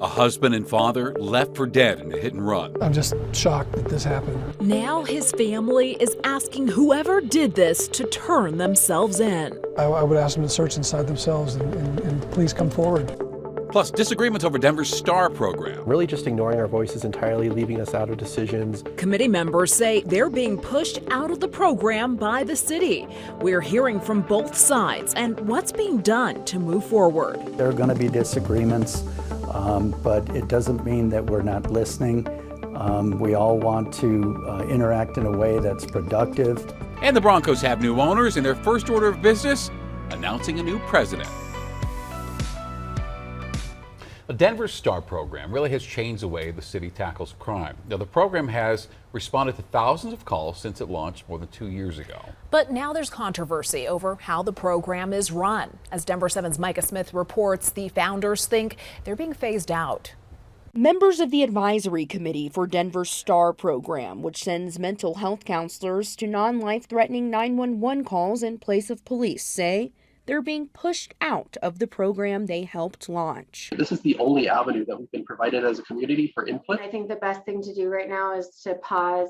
A husband and father left for dead in a hit and run. I'm just shocked that this happened. Now his family is asking whoever did this to turn themselves in. I would ask them to search inside themselves and please come forward. Plus, disagreements over Denver's STAR program. Really just ignoring our voices entirely, leaving us out of decisions. Committee members say they're being pushed out of the program by the city. We're hearing from both sides and what's being done to move forward. There are going to be disagreements, but it doesn't mean that we're not listening. We all want to interact in a way that's productive. And the Broncos have new owners in their first order of business, announcing a new president. The Denver STAR program really has changed the way the city tackles crime. Now, the program has responded to thousands of calls since it launched more than 2 years ago. But now there's controversy over how the program is run. As Denver 7's Micah Smith reports, the founders think they're being phased out. Members of the advisory committee for Denver's STAR program, which sends mental health counselors to non-life-threatening 911 calls in place of police, say they're being pushed out of the program they helped launch. This is the only avenue that we've been provided as a community for input. I think the best thing to do right now is to pause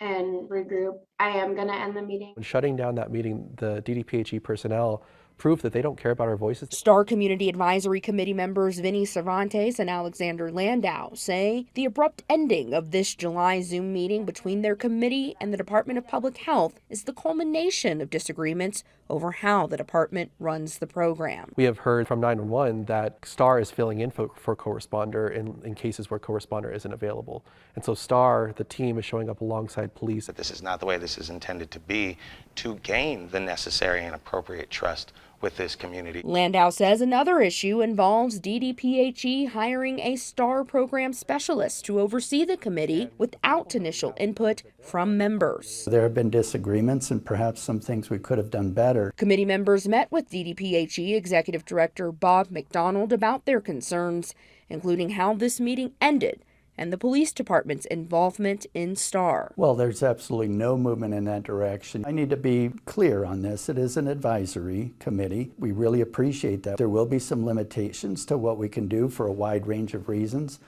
and regroup. I am going to end the meeting. When shutting down that meeting, the DDPHE personnel proved that they don't care about our voices. STAR Community Advisory Committee members Vinny Cervantes and Alexander Landau say the abrupt ending of this July Zoom meeting between their committee and the Department of Public Health is the culmination of disagreements over how the department runs the program. We have heard from 911 that STAR is filling in for co-responder in cases where co-responder isn't available. And so STAR, the team, is showing up alongside police. This is not the way this is intended to be, to gain the necessary and appropriate trust with this community. Landau says another issue involves DDPHE hiring a STAR program specialist to oversee the committee without initial input from members. There have been disagreements and perhaps some things we could have done better. Committee members met with DDPHE Executive Director Bob McDonald about their concerns, including how this meeting ended and the police department's involvement in STAR. Well, there's absolutely no movement in that direction. I need to be clear on this. It is an advisory committee. We really appreciate that. There will be some limitations to what we can do for a wide range of reasons.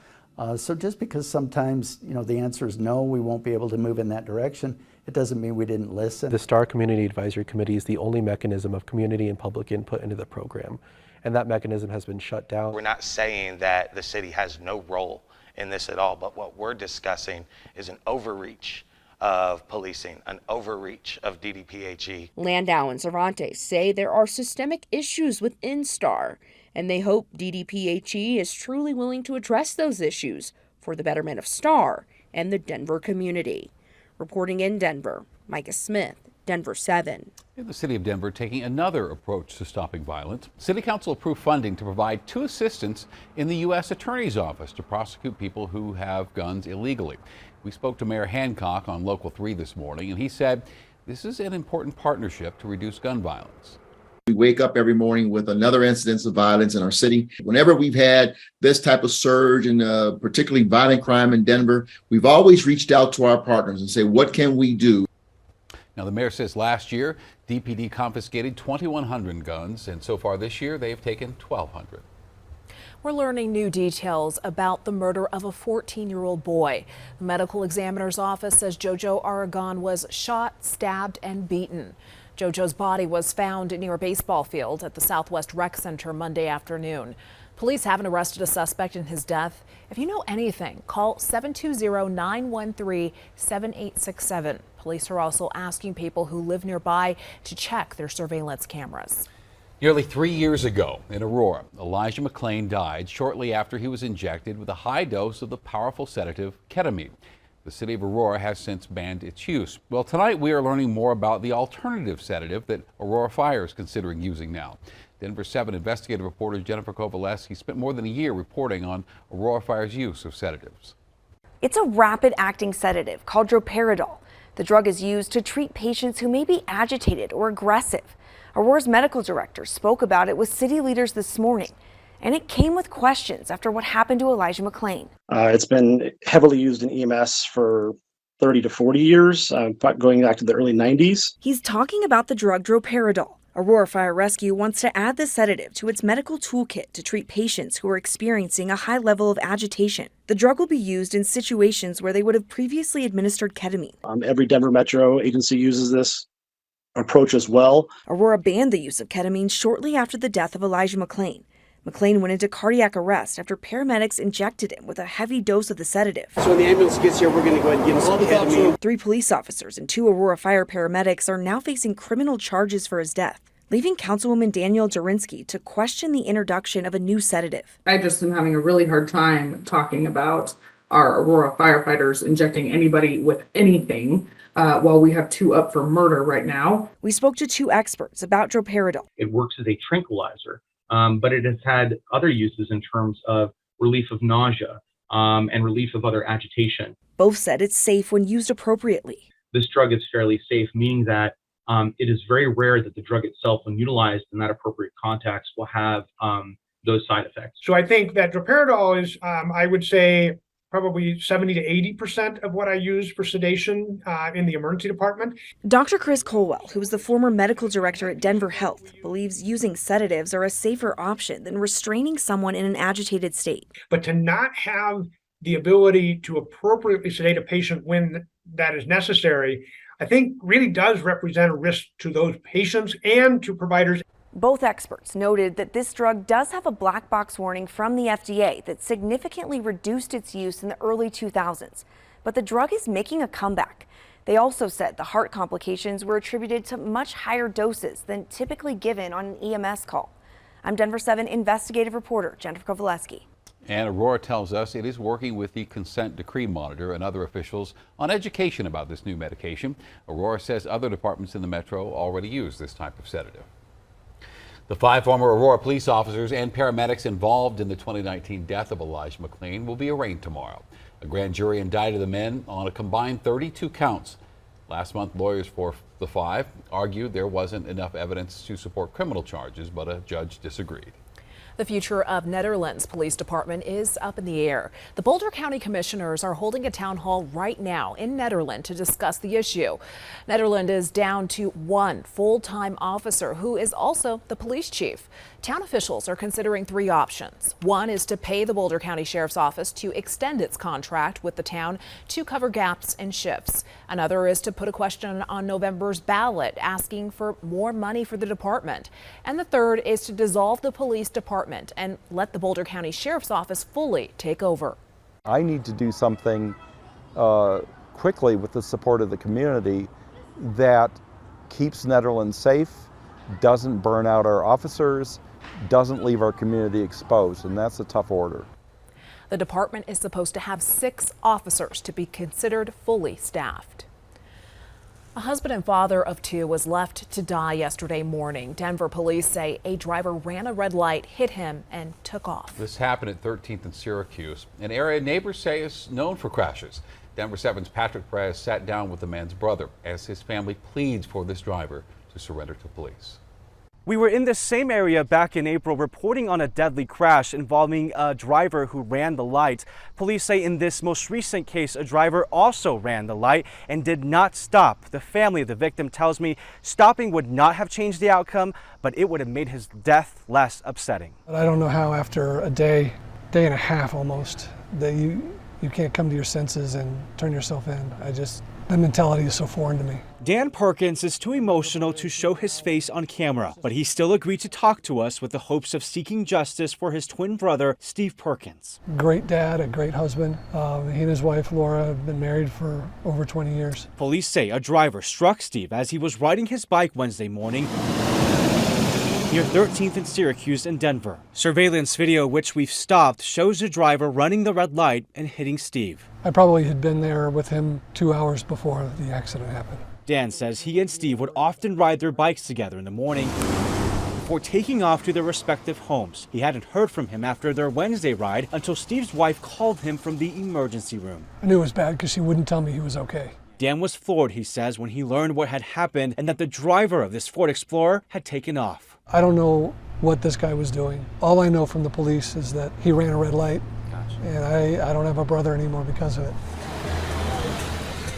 So just because sometimes, the answer is no, we won't be able to move in that direction, it doesn't mean we didn't listen. The STAR Community Advisory Committee is the only mechanism of community and public input into the program, and that mechanism has been shut down. We're not saying that the city has no role in this at all, but what we're discussing is an overreach of policing, an overreach of DDPHE. Landau and Cervantes say there are systemic issues within STAR, and they hope DDPHE is truly willing to address those issues for the betterment of STAR and the Denver community. Reporting in Denver, Micah Smith, Denver 7. In the city of Denver taking another approach to stopping violence. City Council approved funding to provide 2 assistants in the U.S. Attorney's Office to prosecute people who have guns illegally. We spoke to Mayor Hancock on Local 3 this morning, and he said this is an important partnership to reduce gun violence. We wake up every morning with another incidence of violence in our city. Whenever we've had this type of surge in particularly violent crime in Denver, we've always reached out to our partners and say, what can we do? Now, the mayor says last year, DPD confiscated 2,100 guns, and so far this year, they've taken 1,200. We're learning new details about the murder of a 14-year-old boy. The medical examiner's office says Jojo Aragon was shot, stabbed, and beaten. Jojo's body was found near a baseball field at the Southwest Rec Center Monday afternoon. Police haven't arrested a suspect in his death. If you know anything, call 720-913-7867. Police are also asking people who live nearby to check their surveillance cameras. Nearly 3 years ago in Aurora, Elijah McClain died shortly after he was injected with a high dose of the powerful sedative ketamine. The city of Aurora has since banned its use. Well, tonight we are learning more about the alternative sedative that Aurora Fire is considering using now. Denver 7 investigative reporter Jennifer Kovaleski spent more than a year reporting on Aurora Fire's use of sedatives. It's a rapid-acting sedative called droperidol. The drug is used to treat patients who may be agitated or aggressive. Aurora's medical director spoke about it with city leaders this morning, and it came with questions after what happened to Elijah McClain. It's been heavily used in EMS for 30 to 40 years, going back to the early 90s. He's talking about the drug droperidol, Aurora Fire Rescue wants to add the sedative to its medical toolkit to treat patients who are experiencing a high level of agitation. The drug will be used in situations where they would have previously administered ketamine. Every Denver Metro agency uses this approach as well. Aurora banned the use of ketamine shortly after the death of Elijah McClain. McClain went into cardiac arrest after paramedics injected him with a heavy dose of the sedative. So when the ambulance gets here, we're going to go ahead and give him some ketamine. 3 police officers and 2 Aurora Fire paramedics are now facing criminal charges for his death, leaving Councilwoman Danielle Durinsky to question the introduction of a new sedative. I just am having a really hard time talking about our Aurora firefighters injecting anybody with anything while we have 2 up for murder right now. We spoke to 2 experts about droperidol. It works as a tranquilizer, but it has had other uses in terms of relief of nausea and relief of other agitation. Both said it's safe when used appropriately. This drug is fairly safe, meaning that it is very rare that the drug itself, when utilized in that appropriate context, will have those side effects. So I think that droperidol is, I would say, probably 70 to 80% of what I use for sedation in the emergency department. Dr. Chris Colwell, who is the former medical director at Denver Health, believes using sedatives are a safer option than restraining someone in an agitated state. But to not have the ability to appropriately sedate a patient when that is necessary, I think really does represent a risk to those patients and to providers. Both experts noted that this drug does have a black box warning from the FDA that significantly reduced its use in the early 2000s, but the drug is making a comeback. They also said the heart complications were attributed to much higher doses than typically given on an EMS call. I'm Denver 7 investigative reporter Jennifer Kovaleski. And Aurora tells us it is working with the consent decree monitor and other officials on education about this new medication. Aurora says other departments in the metro already use this type of sedative. The 5 former Aurora police officers and paramedics involved in the 2019 death of Elijah McClain will be arraigned tomorrow. A grand jury indicted the men on a combined 32 counts. Last month, lawyers for the 5 argued there wasn't enough evidence to support criminal charges, but a judge disagreed. The future of Nederland's police department is up in the air. The Boulder County commissioners are holding a town hall right now in Nederland to discuss the issue. Nederland is down to 1 full-time officer who is also the police chief. Town officials are considering 3 options. One is to pay the Boulder County Sheriff's Office to extend its contract with the town to cover gaps in shifts. Another is to put a question on November's ballot asking for more money for the department. And the third is to dissolve the police department and let the Boulder County Sheriff's Office fully take over. I need to do something quickly with the support of the community that keeps Nederland safe, doesn't burn out our officers, doesn't leave our community exposed, and that's a tough order. The department is supposed to have 6 officers to be considered fully staffed. A husband and father of 2 was left to die yesterday morning. Denver police say a driver ran a red light, hit him, and took off. This happened at 13th and Syracuse, an area neighbors say is known for crashes. Denver 7's Patrick Perez sat down with the man's brother as his family pleads for this driver to surrender to police. We were in this same area back in April reporting on a deadly crash involving a driver who ran the light. Police say in this most recent case, a driver also ran the light and did not stop. The family of the victim tells me stopping would not have changed the outcome, but it would have made his death less upsetting. I don't know how after a day and a half almost, that you can't come to your senses and turn yourself in. That mentality is so foreign to me. Dan Perkins is too emotional to show his face on camera, but he still agreed to talk to us with the hopes of seeking justice for his twin brother, Steve Perkins. Great dad, a great husband. He and his wife, Laura, have been married for over 20 years. Police say a driver struck Steve as he was riding his bike Wednesday morning near 13th and Syracuse in Denver. Surveillance video, which we've stopped, shows the driver running the red light and hitting Steve. I probably had been there with him 2 hours before the accident happened. Dan says he and Steve would often ride their bikes together in the morning before taking off to their respective homes. He hadn't heard from him after their Wednesday ride until Steve's wife called him from the emergency room. I knew it was bad because she wouldn't tell me he was okay. Dan was floored, he says, when he learned what had happened and that the driver of this Ford Explorer had taken off. I don't know what this guy was doing. All I know from the police is that he ran a red light. Gotcha. And I don't have a brother anymore because of it.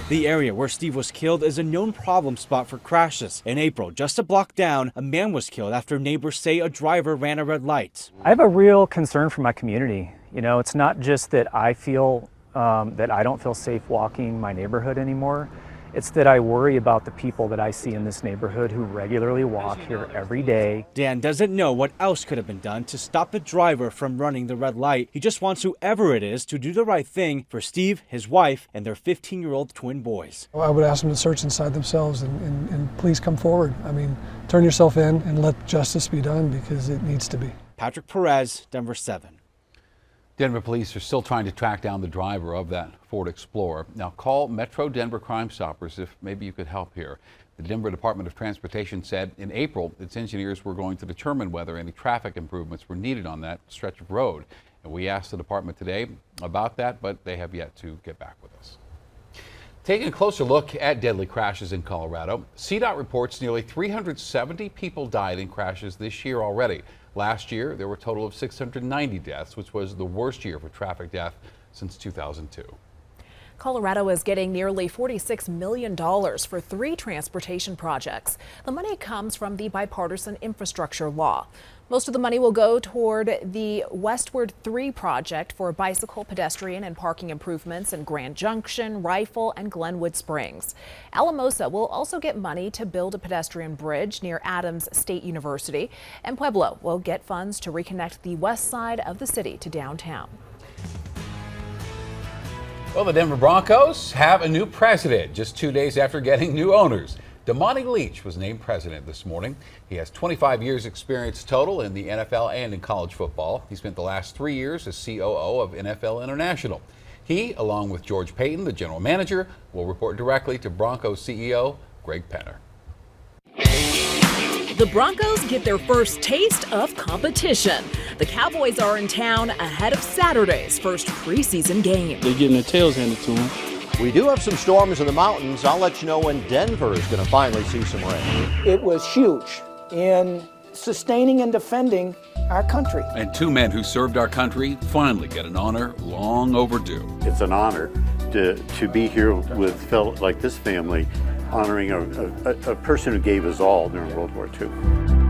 The area where Steve was killed is a known problem spot for crashes. In April, just a block down, a man was killed after neighbors say a driver ran a red light. I have a real concern for my community. You know, it's not just that I feel that I don't feel safe walking my neighborhood anymore. It's that I worry about the people that I see in this neighborhood who regularly walk here every day. Dan doesn't know what else could have been done to stop the driver from running the red light. He just wants whoever it is to do the right thing for Steve, his wife, and their 15-year-old twin boys. I would ask them to search inside themselves and please come forward. I mean, turn yourself in and let justice be done because it needs to be. Patrick Perez, Denver 7. Denver police are still trying to track down the driver of that Ford Explorer. Now call Metro Denver Crime Stoppers if maybe you could help here. The Denver Department of Transportation said in April its engineers were going to determine whether any traffic improvements were needed on that stretch of road. And we asked the department today about that, but they have yet to get back with us. Taking a closer look at deadly crashes in Colorado, CDOT reports nearly 370 people died in crashes this year already. Last year, there were a total of 690 deaths, which was the worst year for traffic death since 2002. Colorado is getting nearly $46 million for 3 transportation projects. The money comes from the bipartisan infrastructure law. Most of the money will go toward the Westward 3 project for bicycle, pedestrian, and parking improvements in Grand Junction, Rifle, and Glenwood Springs. Alamosa will also get money to build a pedestrian bridge near Adams State University, and Pueblo will get funds to reconnect the west side of the city to downtown. Well, the Denver Broncos have a new president just 2 days after getting new owners. Damani Leach was named president this morning. He has 25 years experience total in the NFL and in college football. He spent the last 3 years as COO of NFL International. He, along with George Payton, the general manager, will report directly to Broncos CEO Greg Penner. The Broncos get their first taste of competition. The Cowboys are in town ahead of Saturday's first preseason game. They're getting their tails handed to them. We do have some storms in the mountains. I'll let you know when Denver is going to finally see some rain. It was huge in sustaining and defending our country. And 2 men who served our country finally get an honor long overdue. It's an honor to be here with fellows like this family, honoring a person who gave us all during World War II.